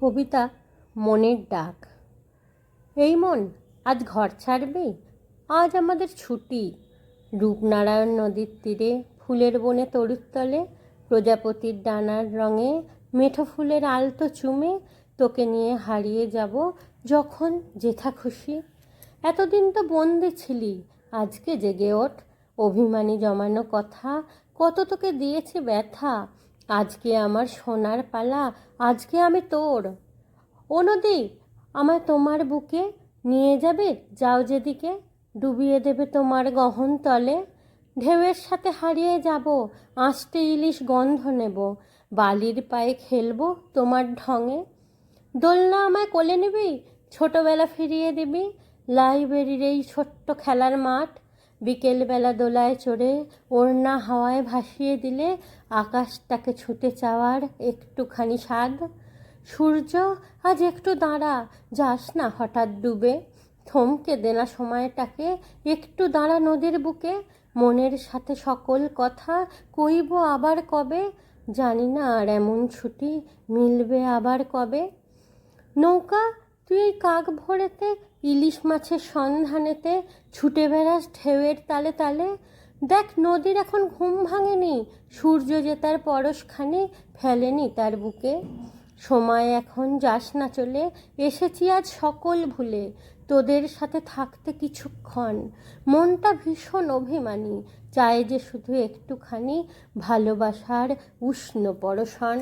কবিতা মনের ডাক। এই মন, আজ ঘর ছাড়বি? আজ আমাদের ছুটি। রূপনারায়ণ নদীর তীরে ফুলের বনে তরুর তলে প্রজাপতির ডানার রঙে মেঠো ফুলের আলতো চুমে তোকে নিয়ে হারিয়ে যাব যখন যেথা খুশি। এতদিন তো বন্দি ছিলি, আজকে জেগে ওঠ। অভিমানী জমানো কথা কত তোকে দিয়েছে ব্যথা। আজকে আমার সোনার পালা, আজকে আমি তোর। ও নদী, আমায় তোমার বুকে নিয়ে যাবে, যাও যেদিকে। ডুবিয়ে দেবে তোমার গহন তলে। ঢেউয়ের সাথে হারিয়ে যাব, আঁশটে ইলিশ গন্ধ নেব। বালির পায়ে খেলবো তোমার ঢঙে। দোলনা আমায় কোলে নিবি, ছোটবেলা ফিরিয়ে দিবি। লাইব্রেরির এই ছোট্ট খেলার মাঠ, বিকেলবেলা দোলায় চড়ে ওড়না হাওয়ায় ভাসিয়ে দিলে আকাশটাকে ছুটে চাওয়ার একটুখানি স্বাদ। সূর্য, আজ একটু দাঁড়া, যাস না হঠাৎ ডুবে। থমকে দেনা সময়টাকে, একটু দাঁড়া নদীর বুকে। মনের সাথে সকল কথা কইব আবার কবে। জানি না আর এমন ছুটি মিলবে আবার কবে। নৌকা, তুই এই কাক ভোরেতে ইলিশ মাছের সন্ধানেতে ছুটে বেড়াস ঢেউয়ের তালে তালে। দেখ নদীর এখন ঘুম ভাঙেনি, সূর্য যে তার পরশখানি ফেলেনি তার বুকে। সময় এখন যাস না চলে, এসেছি আজ সকল ভুলে তোদের সাথে থাকতে কিছুক্ষণ। মনটা ভীষণ অভিমানী, চায় যে শুধু একটুখানি ভালোবাসার উষ্ণ পরশন।